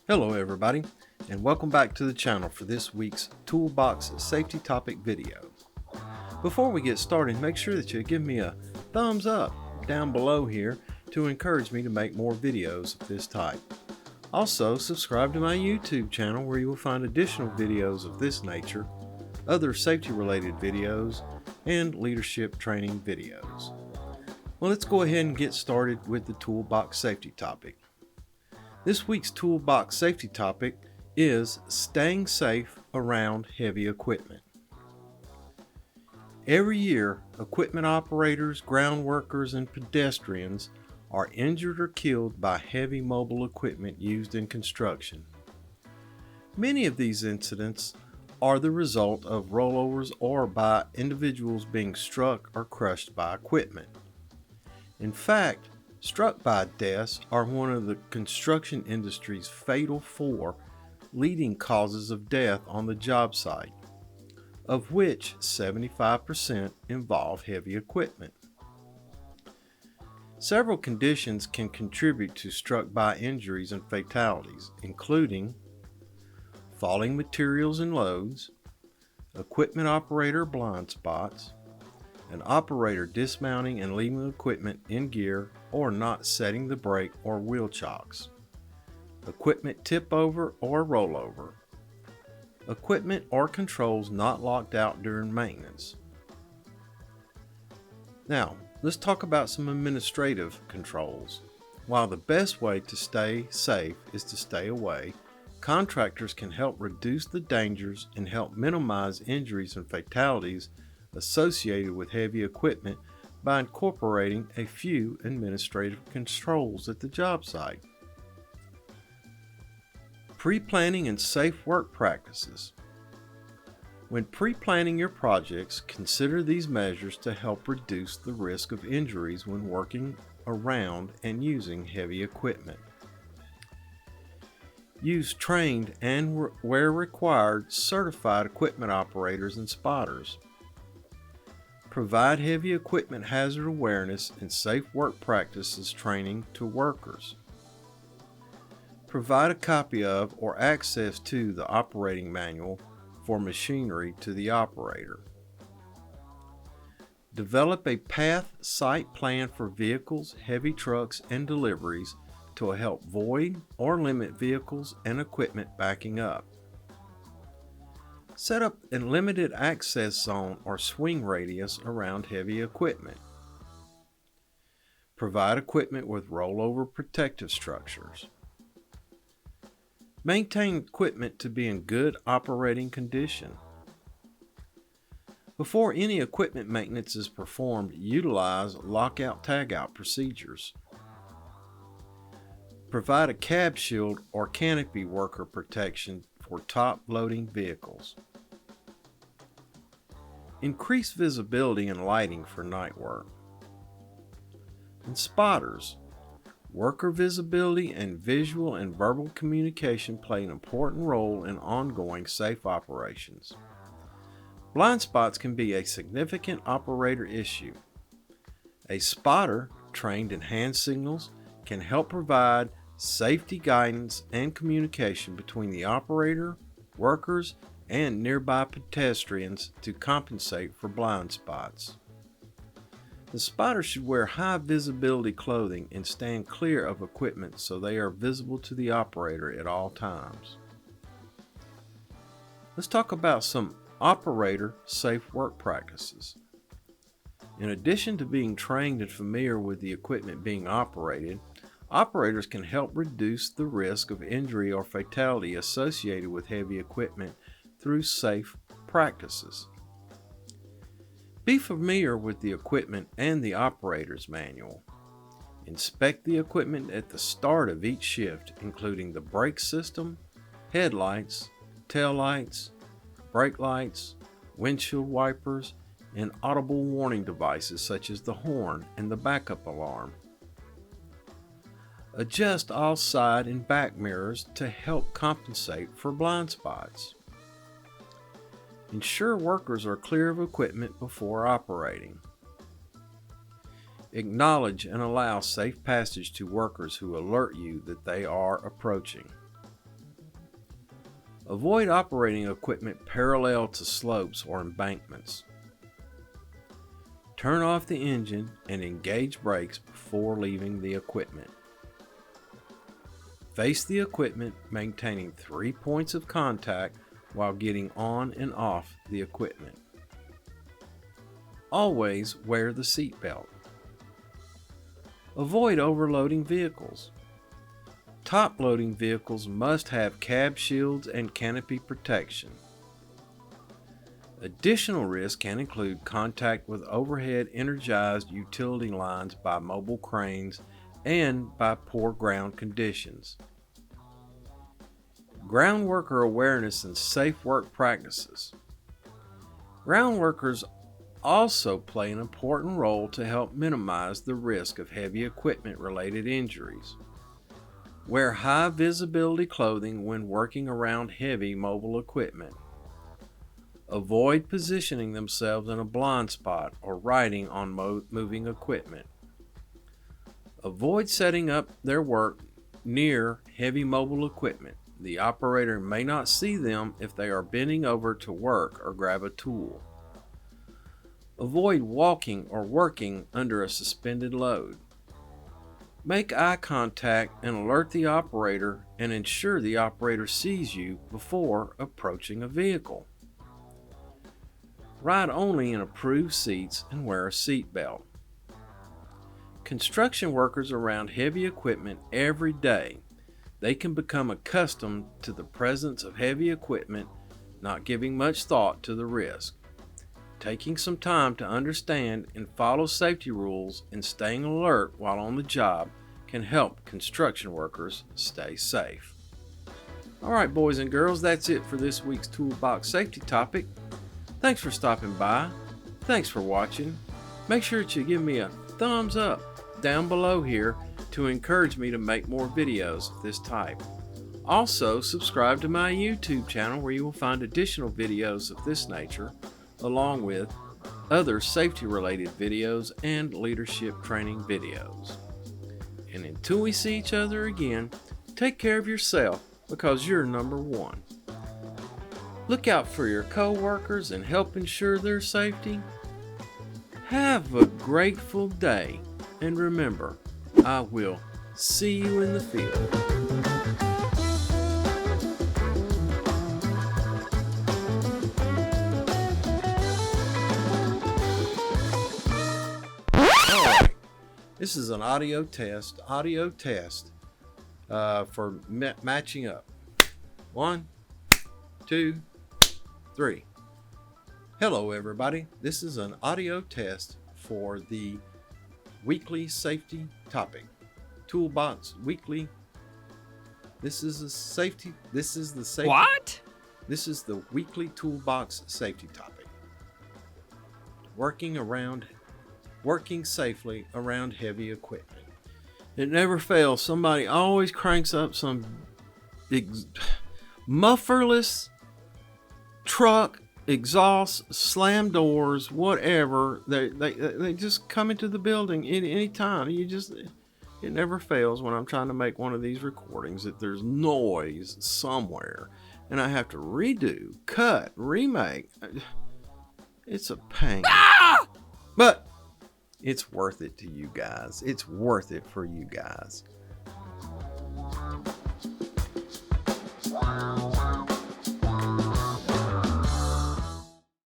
Hello everybody, and welcome back to the channel for this week's Toolbox safety topic video. Before we get started, make sure that you give me a thumbs up down below here to encourage me to make more videos of this type. Also, subscribe to my YouTube channel where you will find additional videos of this nature, other safety related videos, and leadership training videos. Well, let's go ahead and get started with the Toolbox safety topic. This week's Toolbox safety topic is staying safe around heavy equipment. Every year, equipment operators, ground workers, and pedestrians are injured or killed by heavy mobile equipment used in construction. Many of these incidents are the result of rollovers or by individuals being struck or crushed by equipment. In fact, struck by deaths are one of the construction industry's fatal 4 leading causes of death on the job site, of which 75% involve heavy equipment. Several conditions can contribute to struck by injuries and fatalities, including falling materials and loads, equipment operator blind spots, an operator dismounting and leaving equipment in gear or not setting the brake or wheel chocks, equipment tip over or rollover, equipment or controls not locked out during maintenance. Now, let's talk about some administrative controls. While the best way to stay safe is to stay away, contractors can help reduce the dangers and help minimize injuries and fatalities associated with heavy equipment by incorporating a few administrative controls at the job site. Pre-planning and safe work practices. When pre-planning your projects, consider these measures to help reduce the risk of injuries when working around and using heavy equipment. Use trained and, where required, certified equipment operators and spotters. Provide heavy equipment hazard awareness and safe work practices training to workers. Provide a copy of or access to the operating manual for machinery to the operator. Develop a path site plan for vehicles, heavy trucks, and deliveries to help void or limit vehicles and equipment backing up. Set up a limited access zone or swing radius around heavy equipment. Provide equipment with rollover protective structures. Maintain equipment to be in good operating condition. Before any equipment maintenance is performed, utilize lockout-tagout procedures. Provide a cab shield or canopy worker protection for top-loading vehicles. Increase visibility and lighting for night work. And spotters. Worker visibility and visual and verbal communication play an important role in ongoing safe operations. Blind spots can be a significant operator issue. A spotter trained in hand signals can help provide safety guidance and communication between the operator, workers, and nearby pedestrians to compensate for blind spots. The spotter should wear high visibility clothing and stand clear of equipment so they are visible to the operator at all times. Let's talk about some operator safe work practices. In addition to being trained and familiar with the equipment being operated, operators can help reduce the risk of injury or fatality associated with heavy equipment through safe practices. Be familiar with the equipment and the operator's manual. Inspect the equipment at the start of each shift, including the brake system, headlights, tail lights, brake lights, windshield wipers, and audible warning devices such as the horn and the backup alarm. Adjust all side and back mirrors to help compensate for blind spots. Ensure workers are clear of equipment before operating. Acknowledge and allow safe passage to workers who alert you that they are approaching. Avoid operating equipment parallel to slopes or embankments. Turn off the engine and engage brakes before leaving the equipment. Face the equipment, maintaining 3 points of contact while getting on and off the equipment. Always wear the seat belt. Avoid overloading vehicles. Top-loading vehicles must have cab shields and canopy protection. Additional risks can include contact with overhead energized utility lines by mobile cranes and by poor ground conditions. Ground worker awareness and safe work practices. Ground workers also play an important role to help minimize the risk of heavy equipment-related injuries. Wear high visibility clothing when working around heavy mobile equipment. Avoid positioning themselves in a blind spot or riding on moving equipment. Avoid setting up their work near heavy mobile equipment. The operator may not see them if they are bending over to work or grab a tool. Avoid walking or working under a suspended load. Make eye contact and alert the operator and ensure the operator sees you before approaching a vehicle. Ride only in approved seats and wear a seat belt. Construction workers around heavy equipment every day. They can become accustomed to the presence of heavy equipment, not giving much thought to the risk. Taking some time to understand and follow safety rules and staying alert while on the job can help construction workers stay safe. Alright boys and girls, that's it for this week's Toolbox safety topic. Thanks for stopping by. Thanks for watching. Make sure that you give me a thumbs up down below here to encourage me to make more videos of this type. Also, subscribe to my YouTube channel where you will find additional videos of this nature, along with other safety related videos and leadership training videos. And until we see each other again, take care of yourself because you're number one. Look out for your co-workers and help ensure their safety. Have a grateful day, and remember, I will see you in the field. This is an audio test for matching up. 1, 2, 3. Hello everybody, this is an audio test for the weekly safety topic. Toolbox weekly. This is the safety. What? This is the weekly Toolbox safety topic. Working safely around heavy equipment. It never fails. Somebody always cranks up some mufflerless truck, exhaust, slam doors, whatever. They just come into the building any time. It never fails when I'm trying to make one of these recordings that there's noise somewhere and I have to redo, cut, remake. It's a pain. But it's worth it to you guys. It's worth it for you guys.